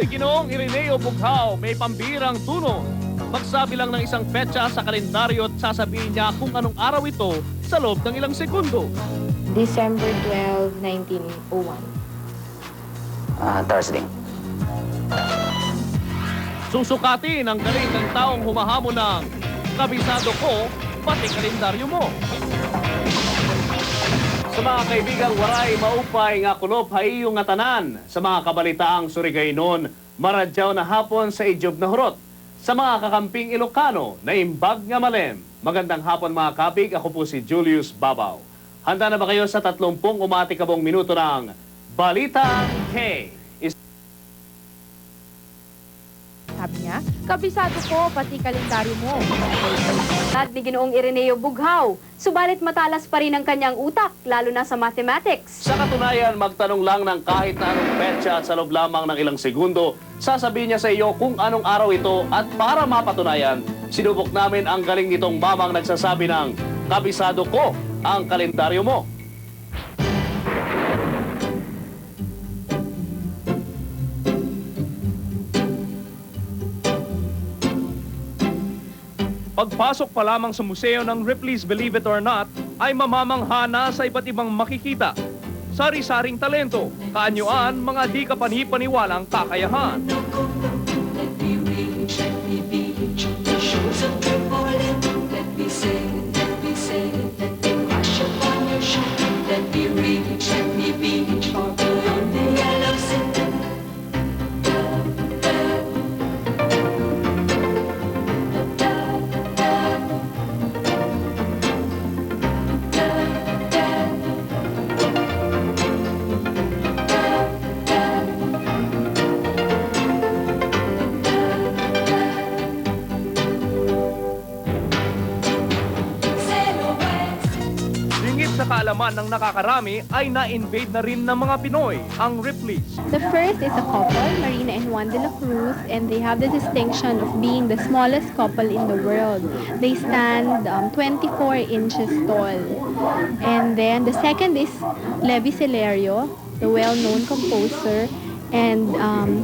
Si Ginoong Ireneo Bughaw may pambirang tuno. Magsabi lang ng isang petsa sa kalendaryo at sasabihin niya kung anong araw ito sa loob ng ilang segundo. December 12, 1901. Thursday. Susukatin ang galing ng taong humahamon ng kabisado ko, pati kalendaryo mo. Sa mga kaibigang waray, maupay nga kunop hayong nga tanan. Sa mga kabalitaang surigaynon, maradyaw na hapon sa idyob na hurot. Sa mga kakamping Ilocano, naimbag nga malem. Magandang hapon mga kabig, ako po si Julius Babaw. Handa na ba kayo sa 30 umatikabong minuto ng Balitang K? Sabi niya, kabisado ko pati kalendaryo mo. At ni Ginoong Ireneo Bughaw, subalit matalas pa rin ang kanyang utak, lalo na sa mathematics. Sa katunayan, magtanong lang ng kahit na anong petsa at sa loob lamang ng ilang segundo, sasabihin niya sa iyo kung anong araw ito at para mapatunayan, sinubok namin ang galing nitong mamang nagsasabi ng kabisado ko ang kalendaryo mo. Pagpasok pa lamang sa museo ng Ripley's Believe It or Not, ay mamamangha na sa iba't ibang makikita. Sari-saring talento, kaanyuan, mga di kapani-paniwalang kakayahan. Sa kaalaman ng nakakarami ay na-invade na rin ng mga Pinoy, ang Ripley's. The first is a couple, Marina and Juan de la Cruz, and they have the distinction of being the smallest couple in the world. They stand 24 inches tall. And then the second is Levi Celerio, the well-known composer, and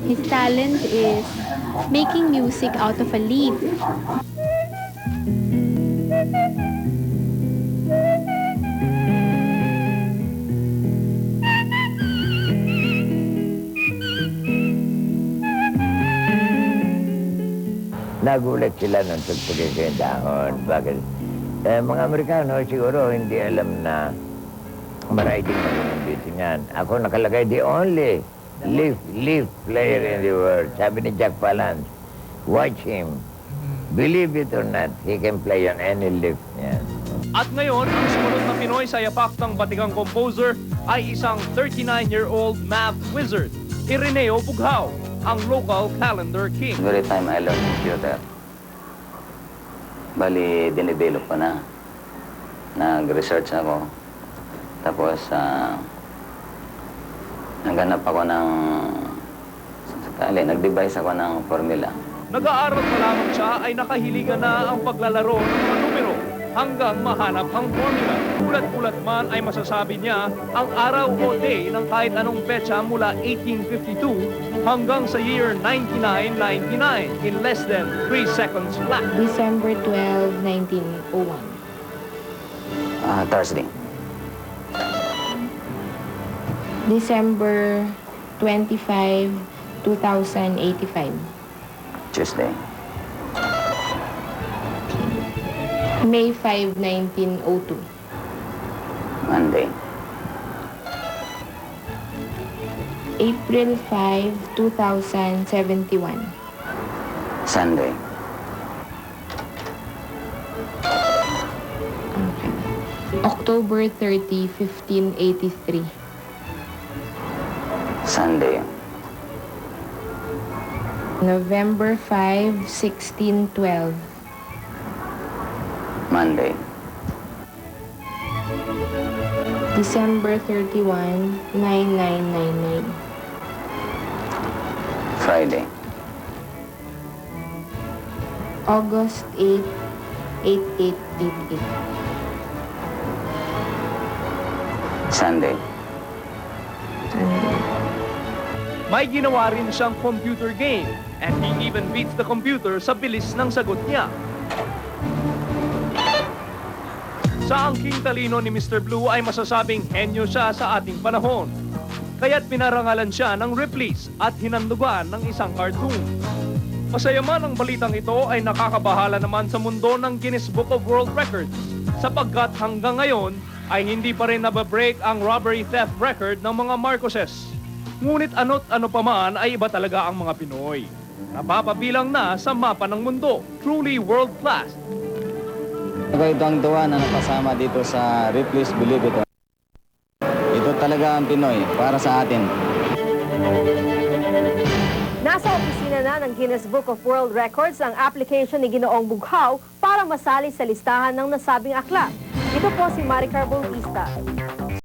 his talent is making music out of a leaf. Nagulat sila nung tugtugin ko yung dahon. Bakit? Mga Amerikano siguro hindi alam na maraming mag-inundito niyan. Ako nakalagay, the only leaf player in the world. Sabi ni Jack Palance, watch him. Believe it or not, he can play on any leaf. Yan. At ngayon, ang sumunod na Pinoy sa yapak ng batigang composer ay isang 39-year-old math wizard, Ireneo Bughaw, ang local calendar king. Every time I learn computer, bali, dinevelop ko na. Nag-research ako. Tapos, naghanap ako ng nag-devise ako ng formula. Nag-aaral pa lamang siya ay nakahiligan na ang paglalaro ng mga numero hanggang mahanap ang formula. Ulat-ulat man ay masasabi niya ang araw o day ng kahit anong petsa mula 1852 hanggang sa year 9999 in less than 3 seconds flat. December 12, 1901. Thursday. December 25, 2085. Tuesday. May 5, 1902. Monday. April 5, 2071. Sunday. Okay. October 30, 1583. Sunday. November 5, 1612. Monday. December 31, 9999. Friday. August 8, 8888. Sunday. Sunday. May ginawa rin siyang computer game and he even beats the computer sa bilis ng sagot niya. Sa angking talino ni Mr. Blue ay masasabing henyo siya sa ating panahon. Kaya't pinarangalan siya ng Ripley's at hinandugan ng isang cartoon. Masaya man ang balitang ito ay nakakabahala naman sa mundo ng Guinness Book of World Records sapagkat hanggang ngayon ay hindi pa rin nababreak ang robbery theft record ng mga Marcoses. Ngunit ano't ano pa man ay iba talaga ang mga Pinoy. Napapabilang na sa mapa ng mundo, truly world class. Ito ang tuwa na napasama dito sa Ripley's Believe It or Not. Ito talaga ang Pinoy para sa atin. Nasa opisina na ng Guinness Book of World Records ang application ni Ginoong Bughaw para masali sa listahan ng nasabing aklat. Ito po si Maricar Bautista.